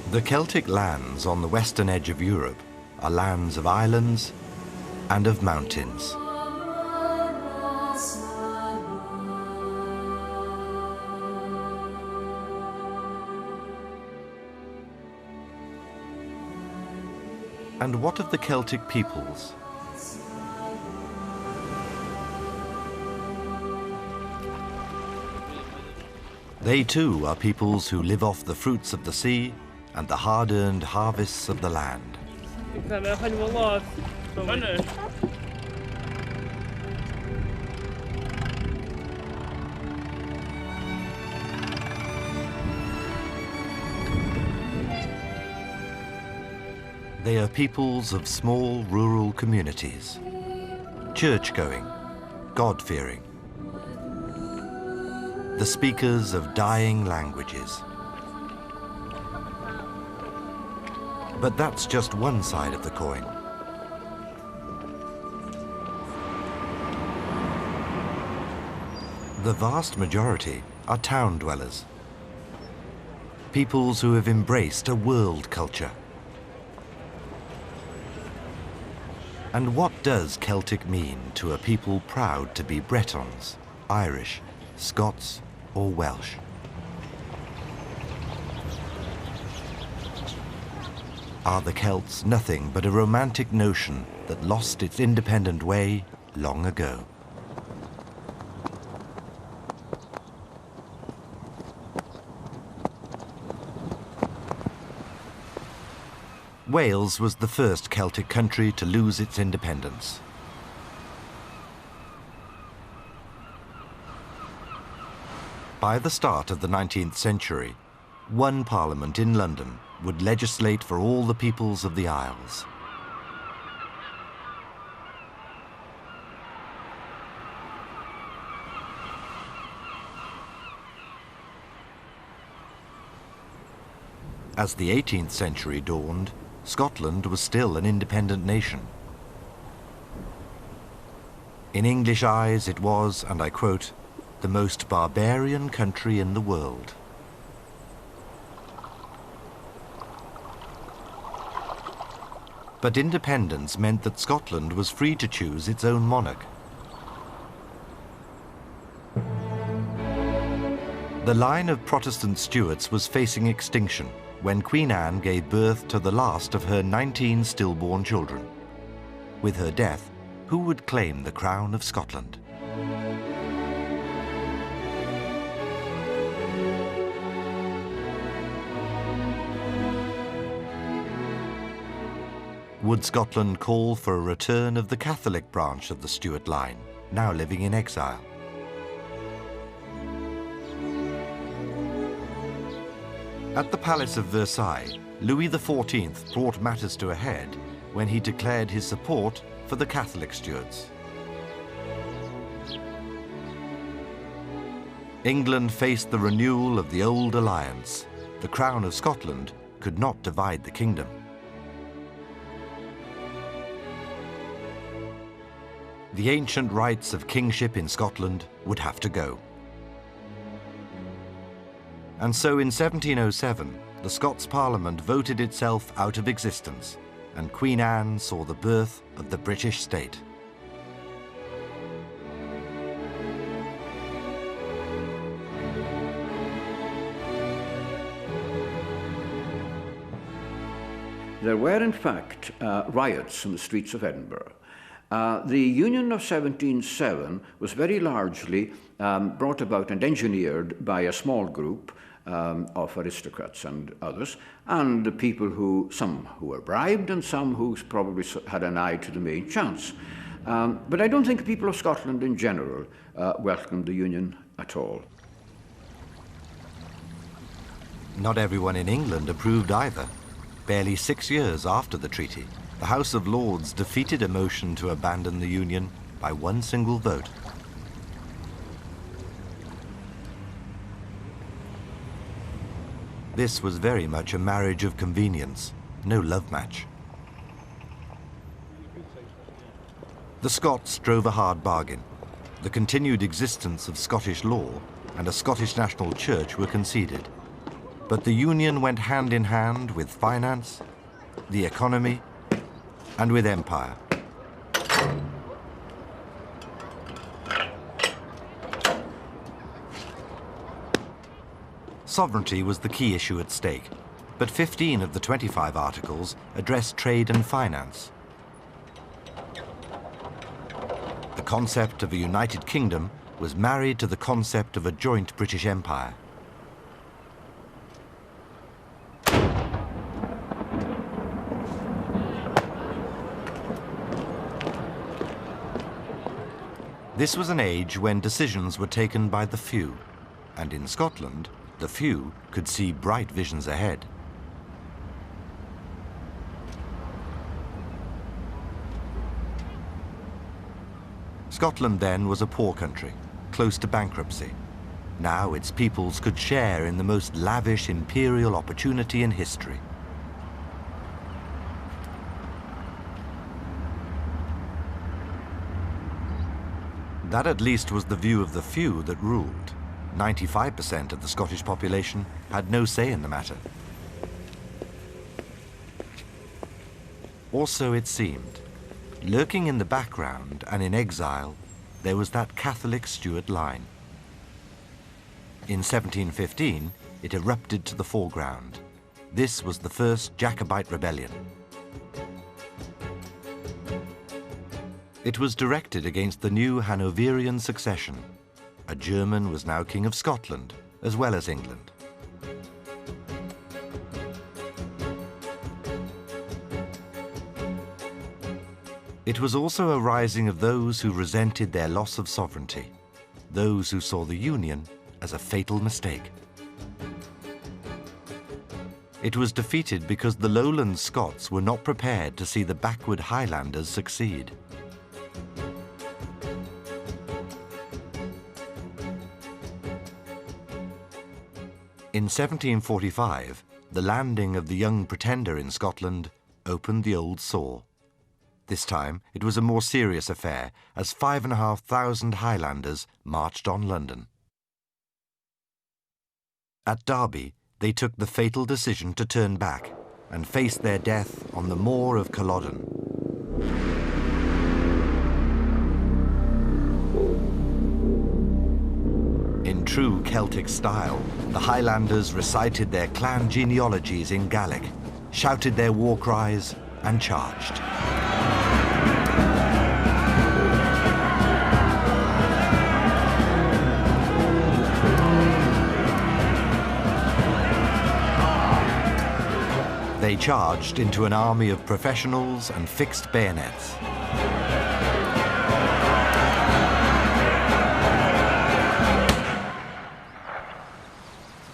The Celtic lands on the western edge of Europe are lands of islands and of mountains. And what of the Celtic peoples? They too are peoples who live off the fruits of the sea and the hard-earned harvests of the land. They are peoples of small rural communities, church-going, God-fearing, the speakers of dying languages. But that's just one side of the coin. The vast majority are town dwellers, peoples who have embraced a world culture. And what does Celtic mean to a people proud to be Bretons, Irish, Scots, or Welsh? Are the Celts nothing but a romantic notion that lost its independent way long ago? Wales was the first Celtic country to lose its independence. By the start of the 19th century, one parliament in London would legislate for all the peoples of the Isles. As the 18th century dawned, Scotland was still an independent nation. In English eyes, it was, and I quote, the most barbarian country in the world. But independence meant that Scotland was free to choose its own monarch. The line of Protestant Stuarts was facing extinction when Queen Anne gave birth to the last of her 19 stillborn children. With her death, who would claim the crown of Scotland? Would Scotland call for a return of the Catholic branch of the Stuart line, now living in exile? At the Palace of Versailles, Louis XIV brought matters to a head when he declared his support for the Catholic Stuarts. England faced the renewal of the old alliance. The crown of Scotland could not divide the kingdom. The ancient rights of kingship in Scotland would have to go. And so in 1707, the Scots Parliament voted itself out of existence, and Queen Anne saw the birth of the British state. There were, in fact, riots in the streets of Edinburgh. The Union of 1707 was very largely brought about and engineered by a small group of aristocrats and others, and the people who, some who were bribed and some who probably had an eye to the main chance. But I don't think the people of Scotland in general welcomed the Union at all. Not everyone in England approved either. Barely 6 years after the treaty, the House of Lords defeated a motion to abandon the Union by one single vote. This was very much a marriage of convenience, no love match. The Scots drove a hard bargain. The continued existence of Scottish law and a Scottish national church were conceded. But the Union went hand in hand with finance, the economy, and with empire. Sovereignty was the key issue at stake, but 15 of the 25 articles addressed trade and finance. The concept of a United Kingdom was married to the concept of a joint British Empire. This was an age when decisions were taken by the few, and in Scotland, the few could see bright visions ahead. Scotland then was a poor country, close to bankruptcy. Now its peoples could share in the most lavish imperial opportunity in history. That at least was the view of the few that ruled. 95% of the Scottish population had no say in the matter. Also, it seemed, lurking in the background and in exile, there was that Catholic Stuart line. In 1715, it erupted to the foreground. This was the first Jacobite rebellion. It was directed against the new Hanoverian succession. A German was now King of Scotland, as well as England. It was also a rising of those who resented their loss of sovereignty, those who saw the Union as a fatal mistake. It was defeated because the lowland Scots were not prepared to see the backward Highlanders succeed. In 1745, the landing of the Young Pretender in Scotland opened the old sore. This time, it was a more serious affair, as 5,500 Highlanders marched on London. At Derby, they took the fatal decision to turn back and face their death on the moor of Culloden. In true Celtic style, the Highlanders recited their clan genealogies in Gaelic, shouted their war cries, and charged. They charged into an army of professionals and fixed bayonets.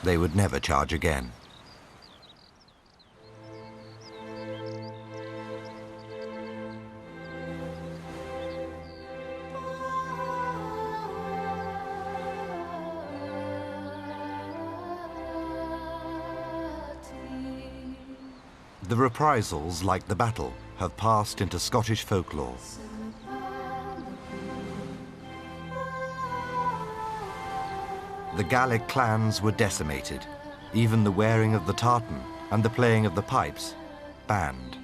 They would never charge again. The reprisals, like the battle, have passed into Scottish folklore. The Gaelic clans were decimated, even the wearing of the tartan and the playing of the pipes banned.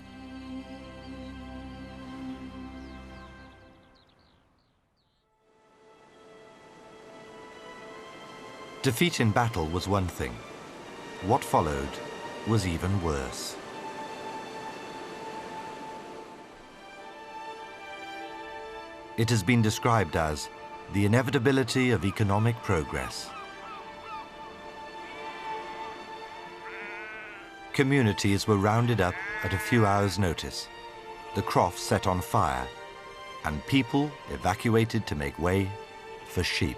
Defeat in battle was one thing. What followed was even worse. It has been described as the inevitability of economic progress. Communities were rounded up at a few hours' notice, the crofts set on fire, and people evacuated to make way for sheep.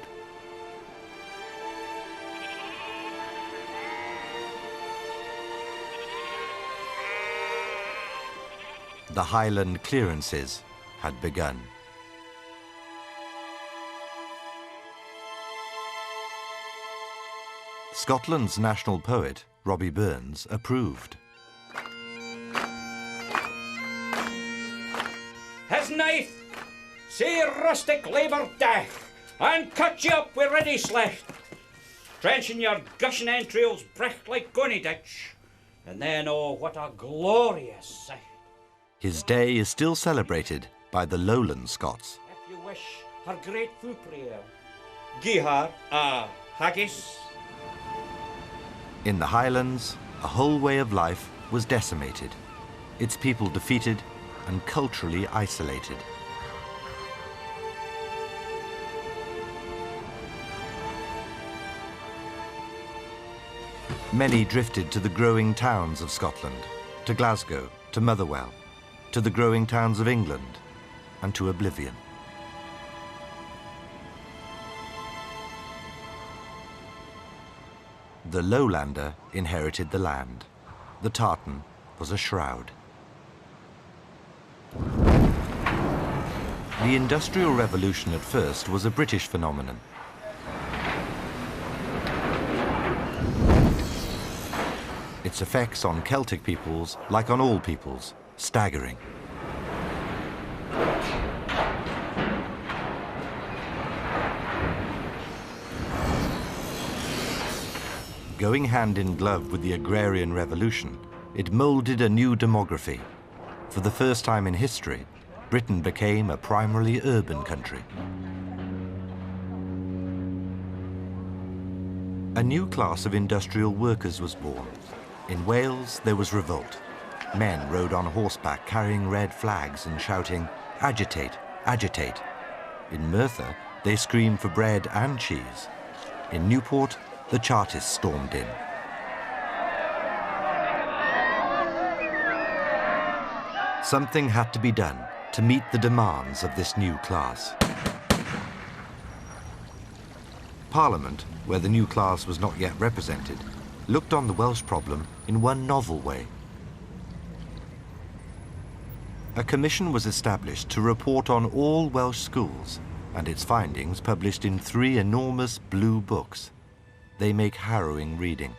The Highland clearances had begun. Scotland's national poet, Robbie Burns, approved. His knife, say rustic labour death, and cut you up with ready slecht. trenching your gushing entrails brecht like gunny ditch, and then, oh, what a glorious sight. His day is still celebrated by the Lowland Scots. If you wish her grateful prayer, gie her a haggis. In the Highlands, a whole way of life was decimated, its people defeated and culturally isolated. Many drifted to the growing towns of Scotland, to Glasgow, to Motherwell, to the growing towns of England, and to oblivion. The lowlander inherited the land. The tartan was a shroud. The Industrial Revolution at first was a British phenomenon. Its effects on Celtic peoples, like on all peoples, staggering. Going hand in glove with the agrarian revolution, it molded a new demography. For the first time in history, Britain became a primarily urban country. A new class of industrial workers was born. In Wales, there was revolt. Men rode on horseback carrying red flags and shouting, "Agitate, agitate." In Merthyr, they screamed for bread and cheese. In Newport, the Chartists stormed in. Something had to be done to meet the demands of this new class. Parliament, where the new class was not yet represented, looked on the Welsh problem in one novel way. A commission was established to report on all Welsh schools, and its findings published in 3 enormous blue books. They make harrowing reading.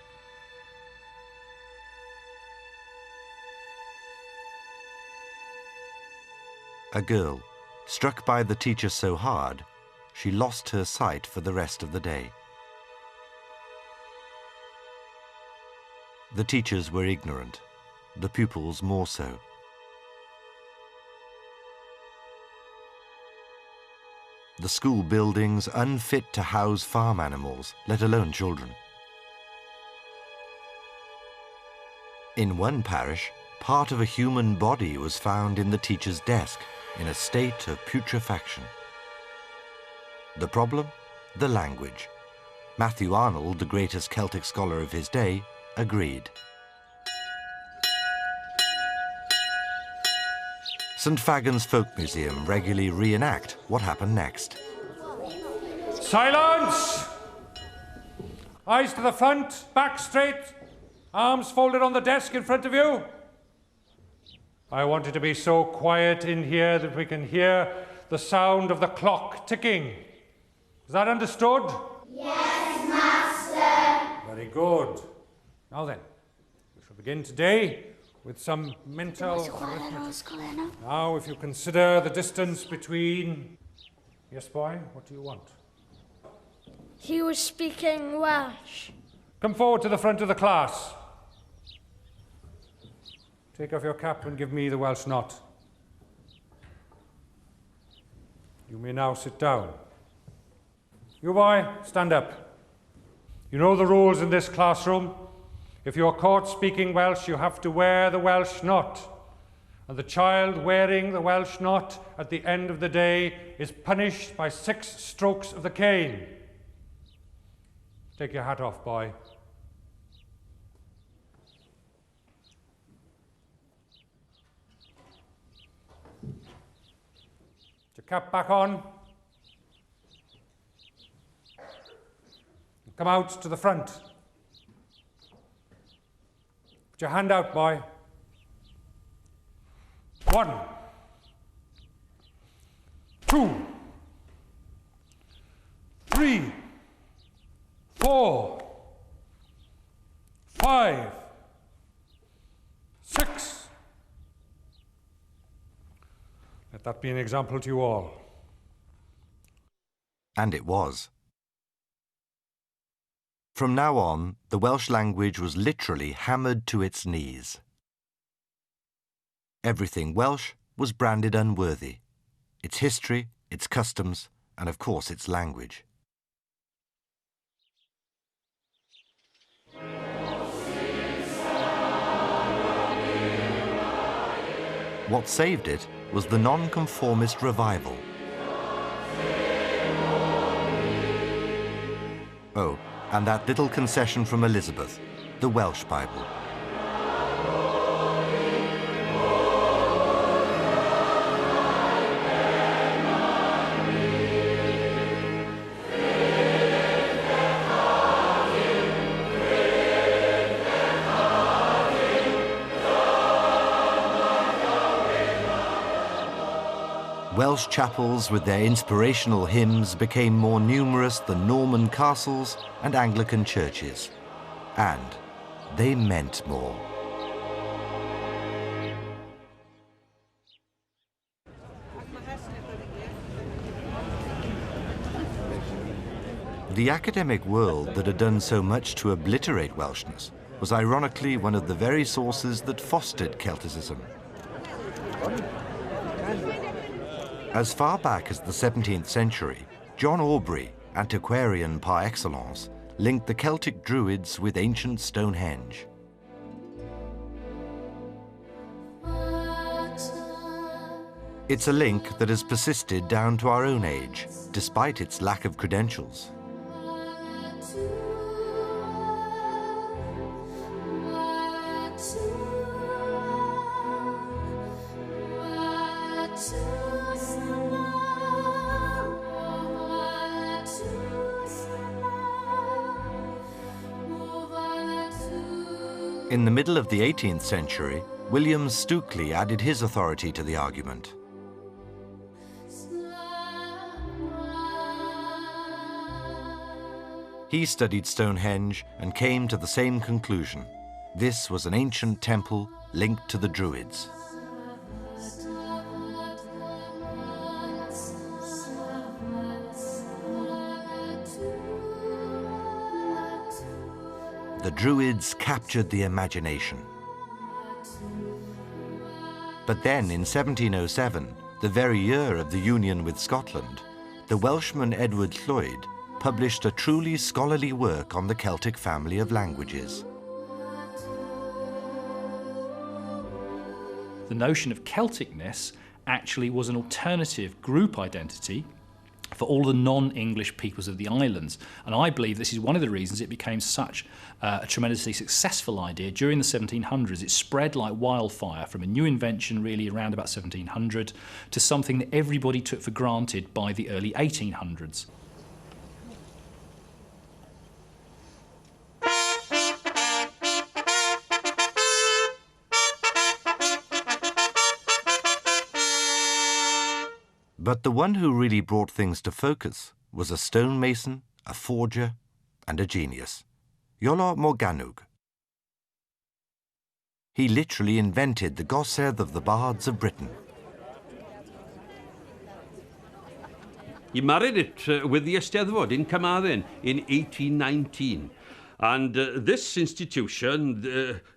A girl, struck by the teacher so hard, she lost her sight for the rest of the day. The teachers were ignorant, the pupils more so. The school buildings unfit to house farm animals, let alone children. In one parish, part of a human body was found in the teacher's desk in a state of putrefaction. The problem? The language. Matthew Arnold, the greatest Celtic scholar of his day, agreed. St Fagan's Folk Museum regularly reenact what happened next. Silence! Eyes to the front, back straight, arms folded on the desk in front of you. I want it to be so quiet in here that we can hear the sound of the clock ticking. Is that understood? Yes, Master. Very good. Now then, we shall begin today with some mental arithmetic. Now, if you consider the distance between... Yes, boy, what do you want? He was speaking Welsh. Come forward to the front of the class. Take off your cap and give me the Welsh knot. You may now sit down. You boy, stand up. You know the rules in this classroom. If you're caught speaking Welsh, you have to wear the Welsh knot. And the child wearing the Welsh knot at the end of the day is punished by 6 strokes of the cane. Take your hat off, boy. Put your cap back on. Come out to the front. Put your hand out, boy. 1, 2, 3, 4, 5, 6. Let that be an example to you all. And it was. From now on, the Welsh language was literally hammered to its knees. Everything Welsh was branded unworthy. Its history, its customs, and of course its language. What saved it was the nonconformist revival. Oh, and that little concession from Elizabeth, the Welsh Bible. Welsh chapels with their inspirational hymns became more numerous than Norman castles and Anglican churches. And they meant more. The academic world that had done so much to obliterate Welshness was ironically one of the very sources that fostered Celticism. As far back as the 17th century, John Aubrey, antiquarian par excellence, linked the Celtic Druids with ancient Stonehenge. It's a link that has persisted down to our own age, despite its lack of credentials. In the middle of the 18th century, William Stukeley added his authority to the argument. He studied Stonehenge and came to the same conclusion. This was an ancient temple linked to the Druids. The Druids captured the imagination. But then, in 1707, the very year of the union with Scotland, the Welshman Edward Llwyd published a truly scholarly work on the Celtic family of languages. The notion of Celticness actually was an alternative group identity for all the non-English peoples of the islands. And I believe this is one of the reasons it became such a tremendously successful idea during the 1700s. It spread like wildfire from a new invention really around about 1700 to something that everybody took for granted by the early 1800s. But the one who really brought things to focus was a stonemason, a forger, and a genius, Iolo Morgannwg. He literally invented the gorsedd of the bards of Britain. He married it with the Eisteddfod in Carmarthen in 1819. And this institution,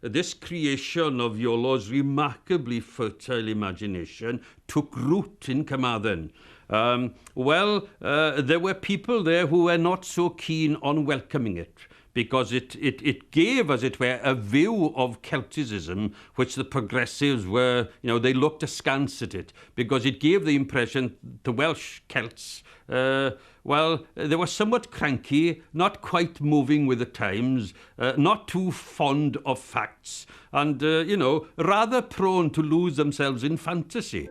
this creation of Iolo's remarkably fertile imagination took root in Carmarthen. There were people there who were not so keen on welcoming it, because it gave, as it were, a view of Celticism which the progressives were, they looked askance at it, because it gave the impression the Welsh Celts, they were somewhat cranky, not quite moving with the times, not too fond of facts, and, rather prone to lose themselves in fantasy.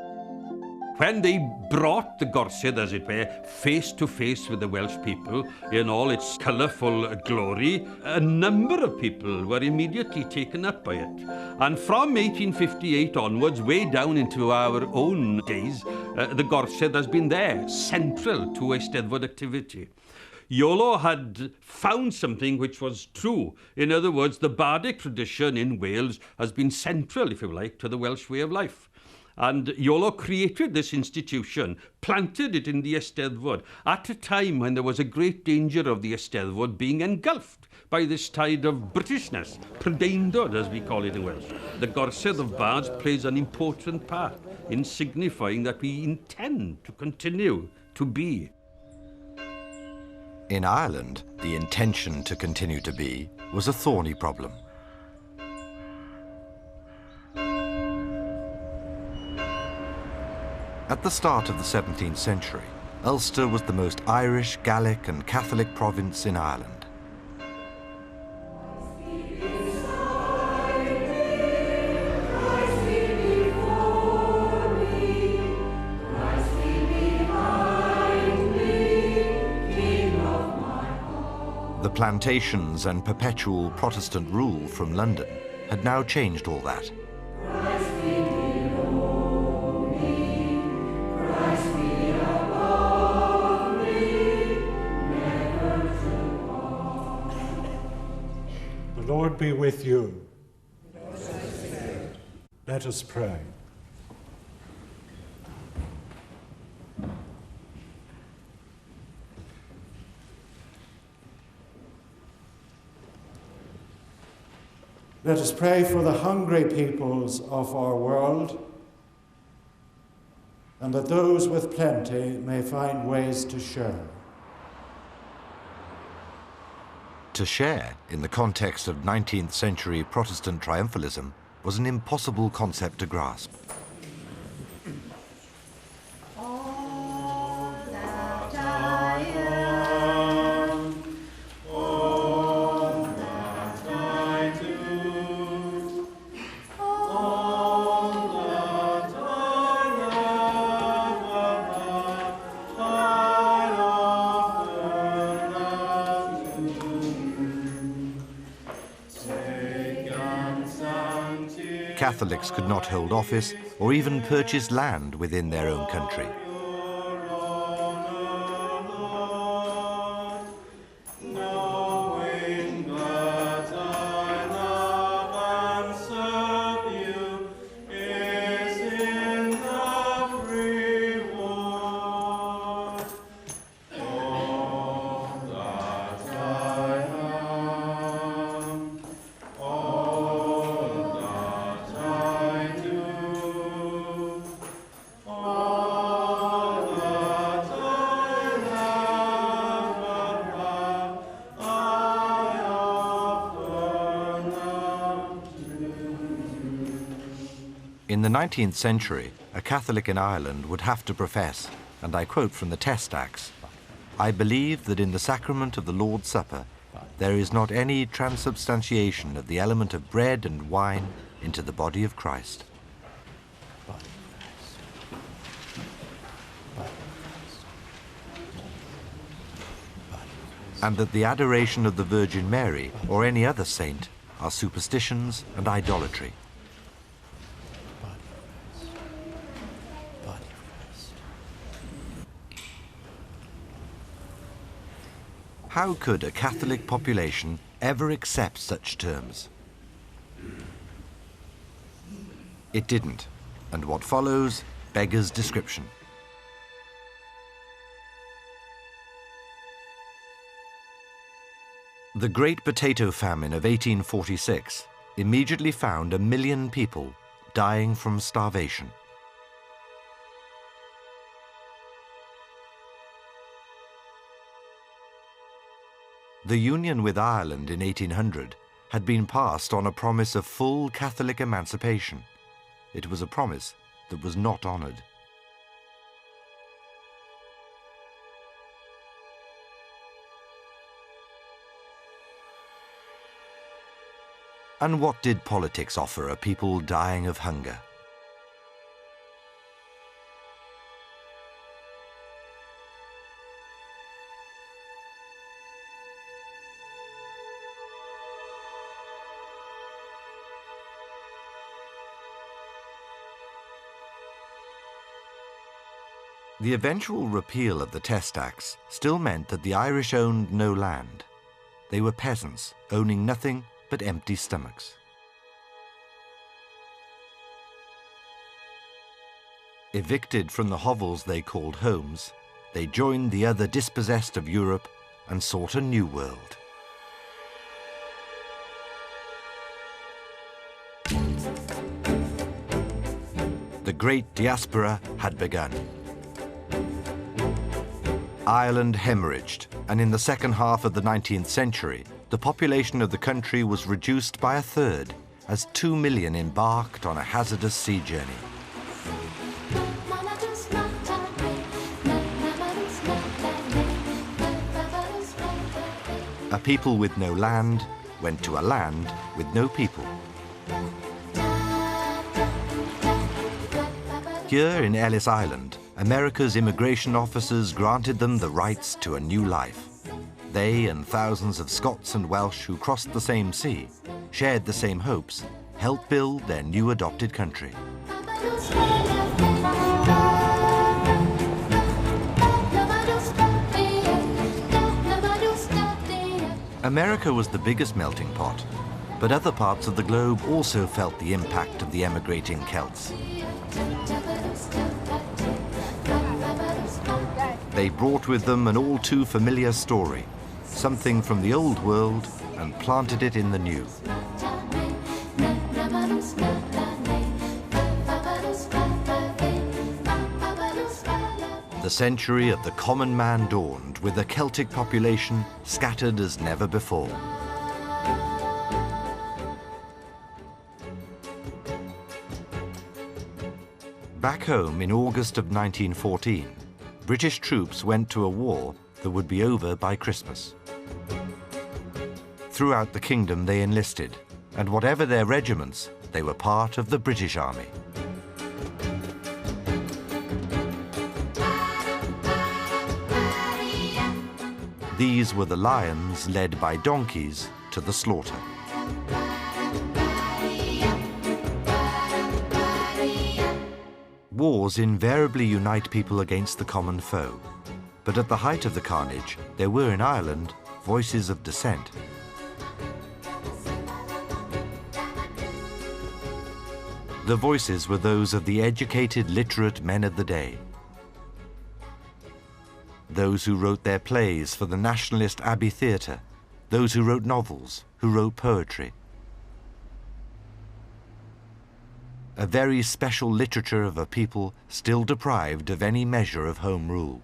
When they brought the gorsedd, as it were, face to face with the Welsh people in all its colourful glory, a number of people were immediately taken up by it. And from 1858 onwards, way down into our own days, the gorsedd has been there, central to Eisteddfod activity. Iolo had found something which was true. In other words, the bardic tradition in Wales has been central, if you like, to the Welsh way of life. And Iolo created this institution, planted it in the Eisteddfod, at a time when there was a great danger of the Eisteddfod being engulfed by this tide of Britishness, Prydeindod, as we call it in Welsh. The Gorsedd of Bards plays an important part in signifying that we intend to continue to be. In Ireland, the intention to continue to be was a thorny problem. At the start of the 17th century, Ulster was the most Irish, Gaelic and Catholic province in Ireland. The plantations and perpetual Protestant rule from London had now changed all that. The Lord be with you. Let us pray. Let us pray for the hungry peoples of our world, and that those with plenty may find ways to share. To share, in the context of 19th century Protestant triumphalism, was an impossible concept to grasp. Catholics could not hold office or even purchase land within their own country. In the 19th century, a Catholic in Ireland would have to profess, and I quote from the Test Acts, "I believe that in the sacrament of the Lord's Supper there is not any transubstantiation of the element of bread and wine into the body of Christ." And that the adoration of the Virgin Mary or any other saint are superstitions and idolatry. How could a Catholic population ever accept such terms? It didn't, and what follows beggars description. The Great Potato Famine of 1846 immediately found 1 million people dying from starvation. The union with Ireland in 1800 had been passed on a promise of full Catholic emancipation. It was a promise that was not honoured. And what did politics offer a people dying of hunger? The eventual repeal of the Test Acts still meant that the Irish owned no land. They were peasants, owning nothing but empty stomachs. Evicted from the hovels they called homes, they joined the other dispossessed of Europe and sought a new world. The great diaspora had begun. Ireland hemorrhaged, and in the second half of the 19th century, the population of the country was reduced by a third, as 2 million embarked on a hazardous sea journey. A people with no land went to a land with no people. Here in Ellis Island, America's immigration officers granted them the rights to a new life. They and thousands of Scots and Welsh who crossed the same sea, shared the same hopes, helped build their new adopted country. America was the biggest melting pot, but other parts of the globe also felt the impact of the emigrating Celts. They brought with them an all too familiar story, something from the old world, and planted it in the new. The century of the common man dawned with a Celtic population scattered as never before. Back home in August of 1914, British troops went to a war that would be over by Christmas. Throughout the kingdom they enlisted, and whatever their regiments, they were part of the British Army. These were the lions led by donkeys to the slaughter. Wars invariably unite people against the common foe, but at the height of the carnage, there were in Ireland voices of dissent. The voices were those of the educated, literate men of the day. Those who wrote their plays for the nationalist Abbey Theatre, those who wrote novels, who wrote poetry. A very special literature of a people still deprived of any measure of home rule.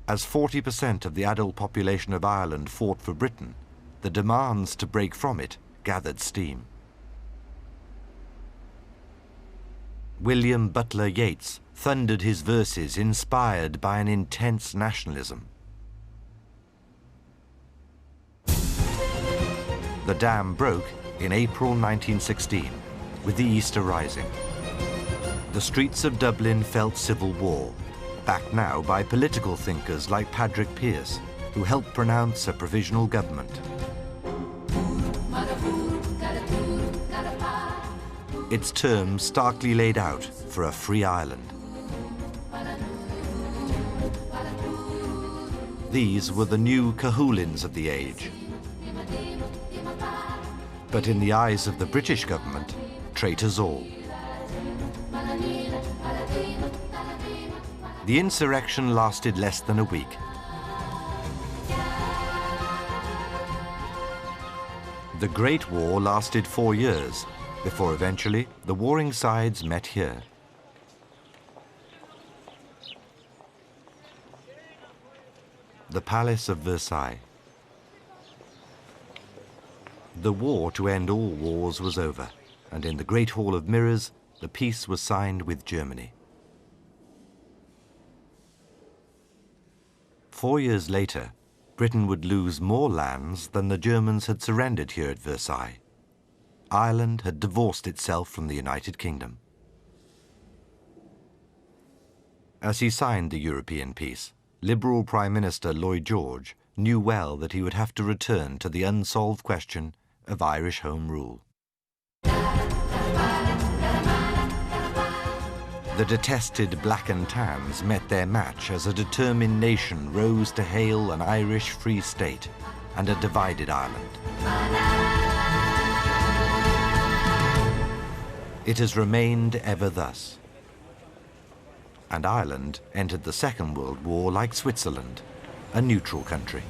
As 40% of the adult population of Ireland fought for Britain, the demands to break from it gathered steam. William Butler Yeats thundered his verses inspired by an intense nationalism. The dam broke in April 1916 with the Easter Rising. The streets of Dublin felt civil war, backed now by political thinkers like Padraig Pearse, who helped pronounce a provisional government. Its terms starkly laid out for a free Ireland. These were the new Cahoolins of the age. But in the eyes of the British government, traitors all. The insurrection lasted less than a week. The Great War lasted 4 years, before eventually the warring sides met here. The Palace of Versailles. The war to end all wars was over, and in the Great Hall of Mirrors, the peace was signed with Germany. 4 years later, Britain would lose more lands than the Germans had surrendered here at Versailles. Ireland had divorced itself from the United Kingdom. As he signed the European peace, Liberal Prime Minister Lloyd George knew well that he would have to return to the unsolved question of Irish Home Rule. The detested Black and Tans met their match as a determined nation rose to hail an Irish Free State and a divided Ireland. It has remained ever thus. And Ireland entered the Second World War like Switzerland, a neutral country.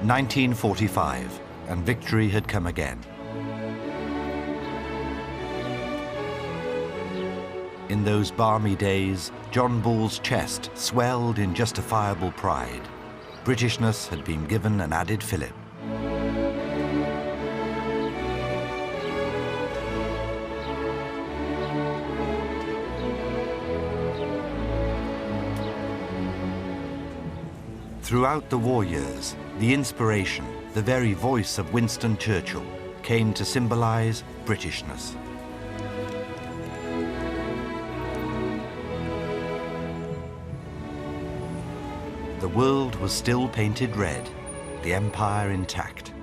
(1945), and victory had come again. In those balmy days, John Bull's chest swelled in justifiable pride. Britishness had been given an added fillip. Throughout the war years, the inspiration, the very voice of Winston Churchill, came to symbolize Britishness. The world was still painted red, the empire intact.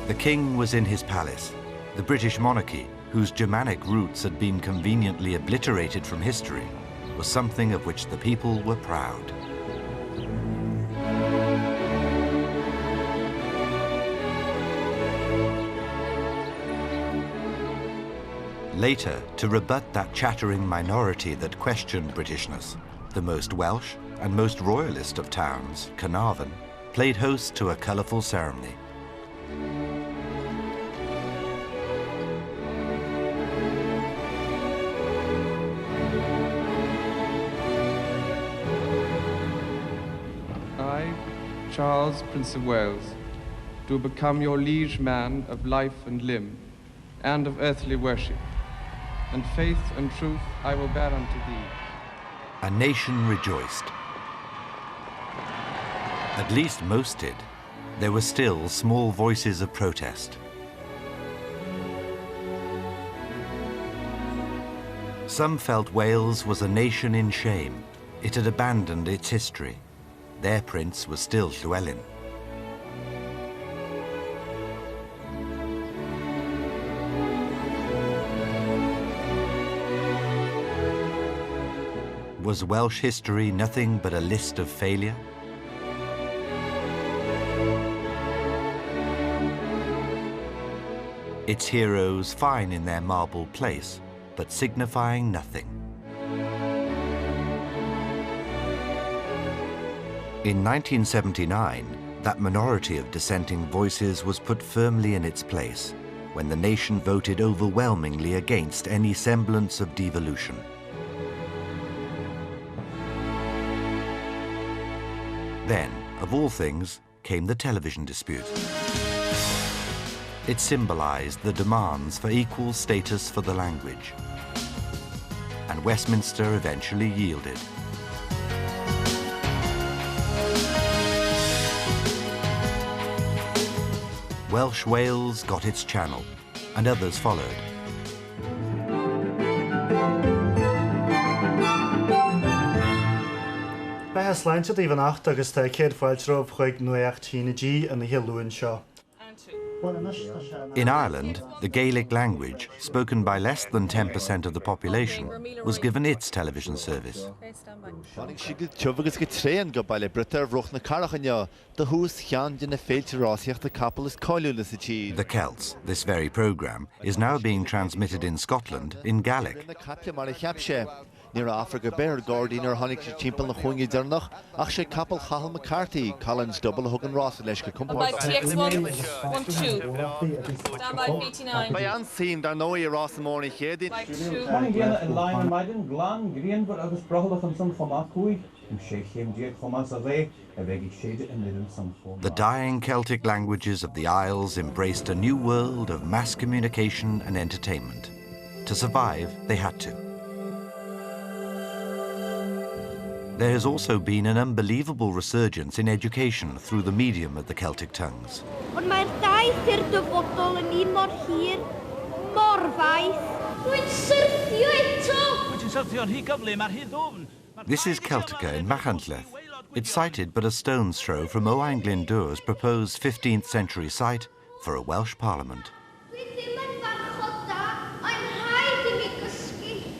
The king was in his palace. The British monarchy, whose Germanic roots had been conveniently obliterated from history, was something of which the people were proud. Later, to rebut that chattering minority that questioned Britishness, the most Welsh and most royalist of towns, Carnarvon, played host to a colourful ceremony. I, Charles, Prince of Wales, do become your liege man of life and limb, and of earthly worship, and faith and truth I will bear unto thee. A nation rejoiced. At least most did. There were still small voices of protest. Some felt Wales was a nation in shame. It had abandoned its history. Their prince was still Llywelyn. Was Welsh history nothing but a list of failure? Its heroes fine in their marble place, but signifying nothing. In 1979, that minority of dissenting voices was put firmly in its place when the nation voted overwhelmingly against any semblance of devolution. Then, of all things, came the television dispute. It symbolized the demands for equal status for the language. And Westminster eventually yielded. Welsh Wales got its channel, and others followed. Behas Lancha di Vanach agus ta céad fáiltró chuig nuacht G and the Hillúin seo. In Ireland, the Gaelic language, spoken by less than 10% of the population, was given its television service. The Celts, this very programme, is now being transmitted in Scotland in Gaelic. Near Africa Bear Gordon or Honig Chimpel na Hungi Dernach, Akshay Kapel Hal McCarthy, Collins double Hogan Ross Leshka by TX1 1-2. Stand by 89. By unseen, I know you're Ross morning here. By 2. In line Maiden, Glan, Green, but I was brought on some from Akui, and shake him dear Thomas away, a very shade and little some form. The dying Celtic languages of the Isles embraced a new world of mass communication and entertainment. To survive, they had to. There has also been an unbelievable resurgence in education through the medium of the Celtic tongues. Ond mae'r ddau ffyrdd dyfodol yn un mor hir, mor faith. Rwy'n syrthio eto! Wyt ti'n syrthio'n rhy gyflym ar hyd ddwfn? This is Celtica in Machynlleth. It's sited but a stone's throw from Owain Glyndwr's proposed 15th century site for a Welsh parliament.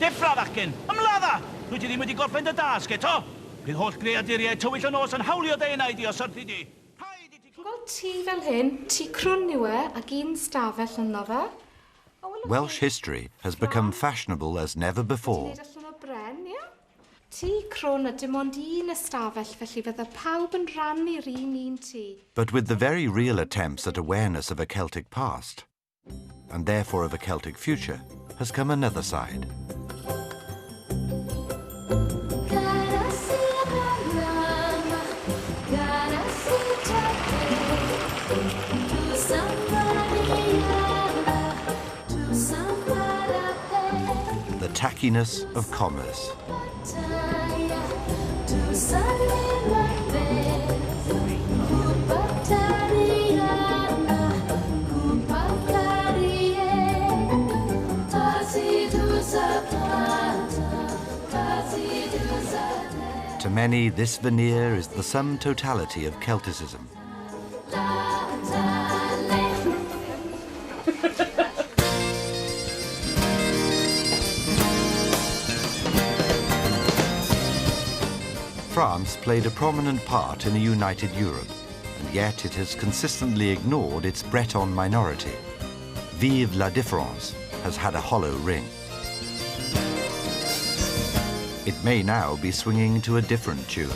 Deffra fachgen, ymladda! Dwi ti ddim wedi gorffen dy dasg eto. Bydd holl greaduriaid tywyll y nos yn hawlio dy enau di os ydw di. Gweld tŷ fel hyn, tŷ crwn yw e, ac un stafell ynddo fe. Welsh history has become fashionable as never before. Tŷ crwn a dim ond un ystafell, felly fydda pawb yn rannu'r un tŷ. But with the very real attempts at awareness of a Celtic past, and therefore of a Celtic future, has come another side. The tackiness of commerce. To many, this veneer is the sum totality of Celticism. France played a prominent part in a united Europe, and yet it has consistently ignored its Breton minority. Vive la différence has had a hollow ring. It may now be swinging to a different tune.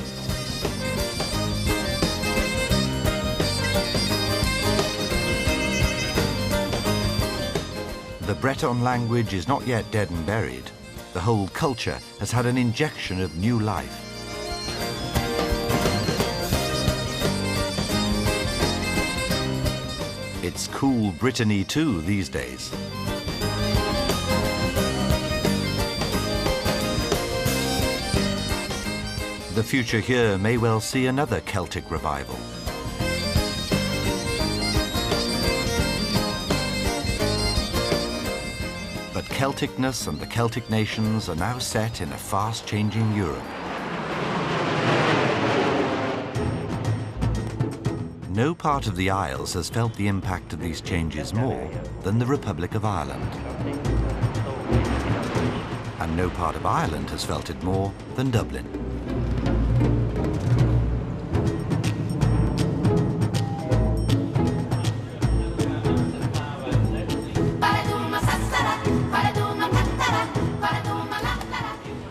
The Breton language is not yet dead and buried. The whole culture has had an injection of new life. It's cool Brittany too these days. The future here may well see another Celtic revival. But Celticness and the Celtic nations are now set in a fast-changing Europe. No part of the Isles has felt the impact of these changes more than the Republic of Ireland. And no part of Ireland has felt it more than Dublin.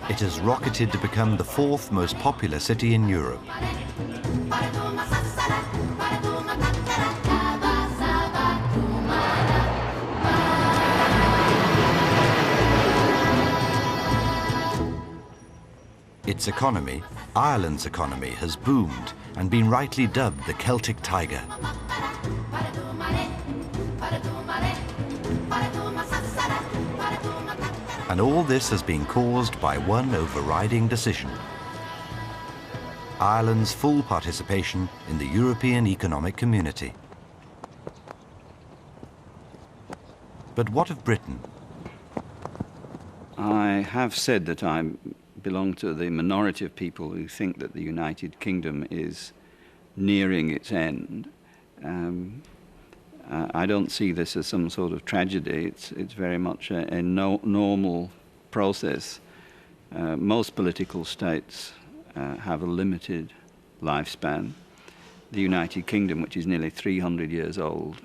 It has rocketed to become the fourth most popular city in Europe. Its economy, Ireland's economy, has boomed and been rightly dubbed the Celtic Tiger. And all this has been caused by one overriding decision: Ireland's full participation in the European Economic Community. But what of Britain? I have said that I belong to the minority of people who think that the United Kingdom is nearing its end. I don't see this as some sort of tragedy. It's very much a normal process. Most political states have a limited lifespan. The United Kingdom, which is nearly 300 years old,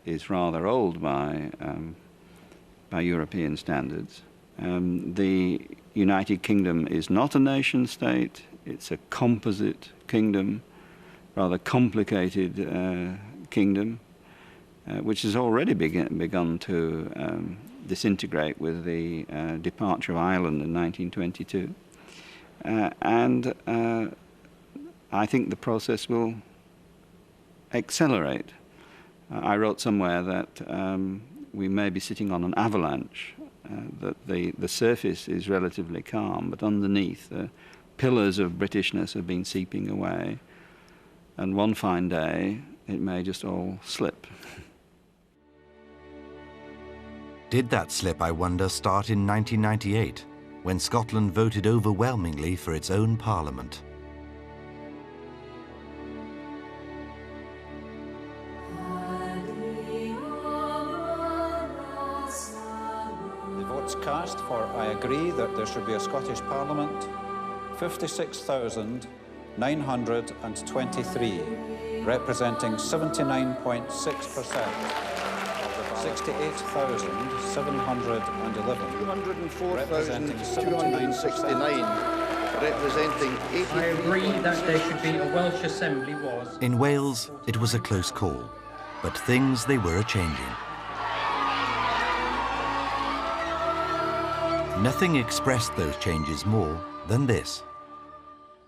is rather old by European standards. The United Kingdom is not a nation state. It's a composite kingdom, rather complicated kingdom, which has already begun to disintegrate with the departure of Ireland in 1922. And I think the process will accelerate. I wrote somewhere that we may be sitting on an avalanche, that the surface is relatively calm, but underneath the pillars of Britishness have been seeping away, and one fine day it may just all slip. Did that slip, I wonder, start in 1998, when Scotland voted overwhelmingly for its own parliament. The votes cast for I agree that there should be a Scottish Parliament, 56,923, representing 79.6%. 68,711, 204,269, representing 80%. I agree that there should be a Welsh Assembly was. In Wales, it was a close call, but things they were a-changing. Nothing expressed those changes more than this.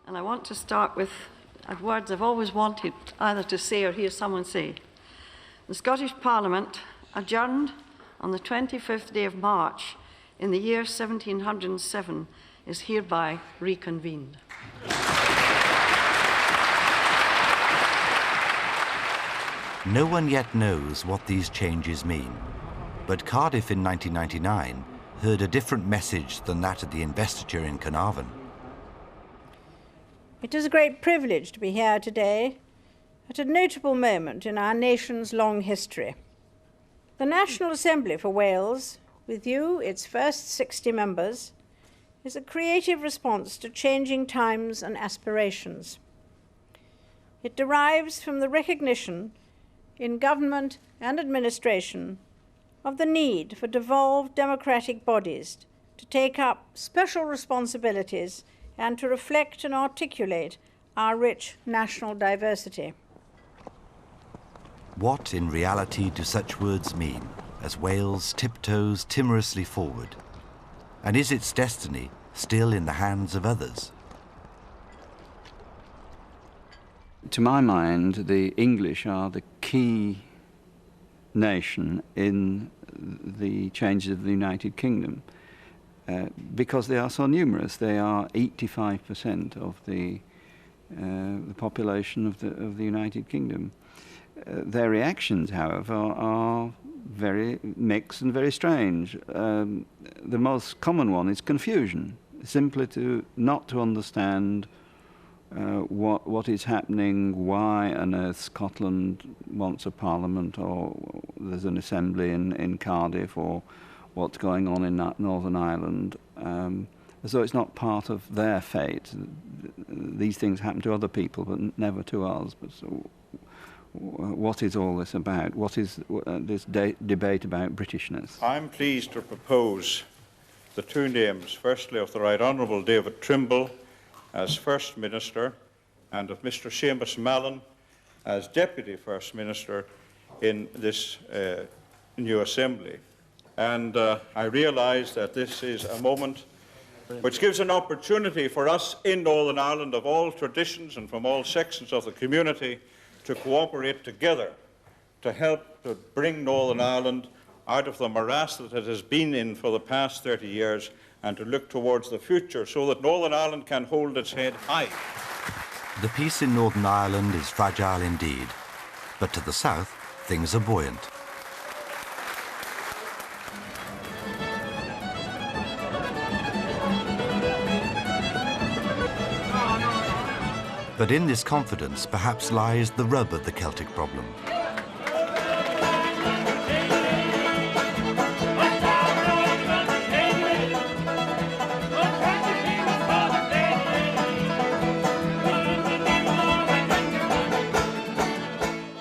And I want to start with words I've always wanted either to say or hear someone say. The Scottish Parliament adjourned on the 25th day of March in the year 1707 is hereby reconvened. No one yet knows what these changes mean, but Cardiff in 1999 heard a different message than that of the investiture in Carnarvon. It is a great privilege to be here today at a notable moment in our nation's long history. The National Assembly for Wales, with you, its first 60 members, is a creative response to changing times and aspirations. It derives from the recognition in government and administration of the need for devolved democratic bodies to take up special responsibilities and to reflect and articulate our rich national diversity. What in reality do such words mean as Wales tiptoes timorously forward? And is its destiny still in the hands of others? To my mind, the English are the key nation in the changes of the United Kingdom because they are so numerous. They are 85% of the population of the United Kingdom. Their reactions, however, are very mixed and very strange. The most common one is confusion, simply not to understand what is happening, why on earth Scotland wants a parliament, or there's an assembly in Cardiff, or what's going on in Northern Ireland, as though it's not part of their fate. These things happen to other people, but never to us. But so, what is all this about? What is this debate about Britishness? I'm pleased to propose the two names, firstly of the Right Honourable David Trimble as First Minister and of Mr Seamus Mallon as Deputy First Minister in this new Assembly. And I realise that this is a moment which gives an opportunity for us in Northern Ireland of all traditions and from all sections of the community to cooperate together to help to bring Northern Ireland out of the morass that it has been in for the past 30 years and to look towards the future so that Northern Ireland can hold its head high. The peace in Northern Ireland is fragile indeed, but to the south, things are buoyant. But in this confidence perhaps lies the rub of the Celtic problem.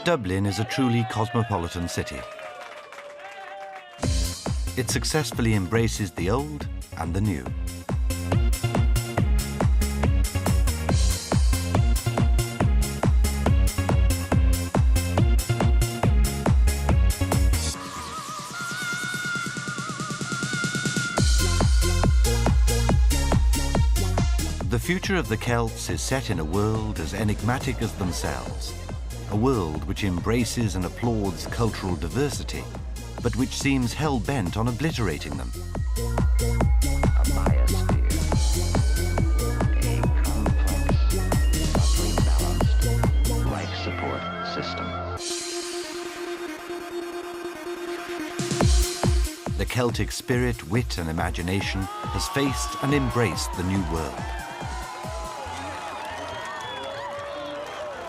Dublin is a truly cosmopolitan city. It successfully embraces the old and the new. The future of the Celts is set in a world as enigmatic as themselves, a world which embraces and applauds cultural diversity, but which seems hell-bent on obliterating them. the Celtic spirit, wit and imagination has faced and embraced the new world.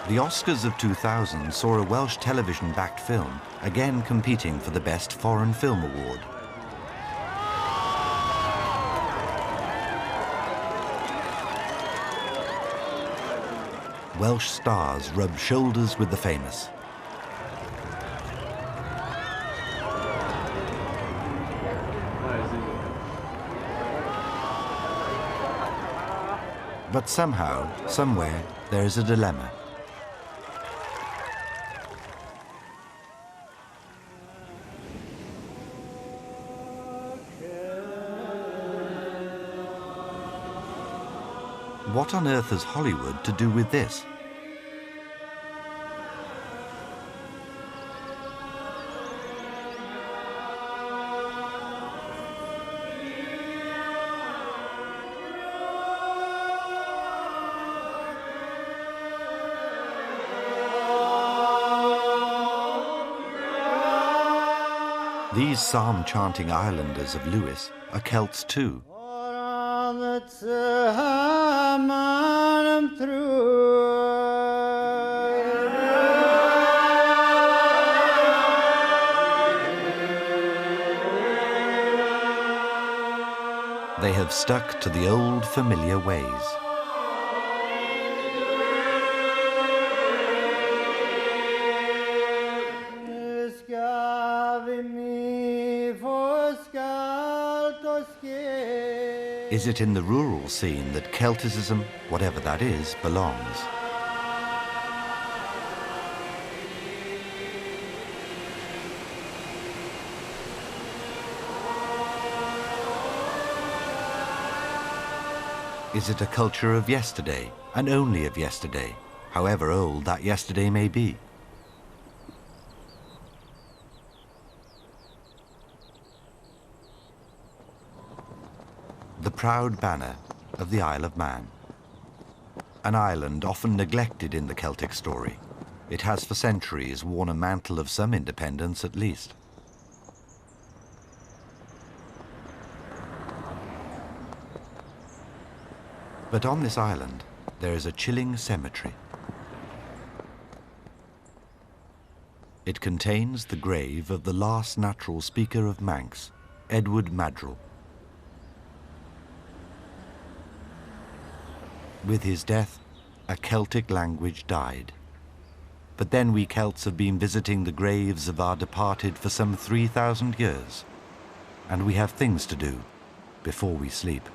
The Oscars of 2000 saw a Welsh television-backed film again competing for the Best Foreign Film Award. Welsh stars rub shoulders with the famous. But somehow, somewhere, there is a dilemma. What on earth has Hollywood to do with this? These psalm-chanting islanders of Lewis are Celts too. They have stuck to the old familiar ways. Is it in the rural scene that Celticism, whatever that is, belongs? Is it a culture of yesterday, and only of yesterday, however old that yesterday may be? The proud banner of the Isle of Man. An island often neglected in the Celtic story. It has for centuries worn a mantle of some independence at least. But on this island, there is a chilling cemetery. It contains the grave of the last natural speaker of Manx, Edward Madrill. With his death, a Celtic language died. But then we Celts have been visiting the graves of our departed for some 3,000 years, and we have things to do before we sleep.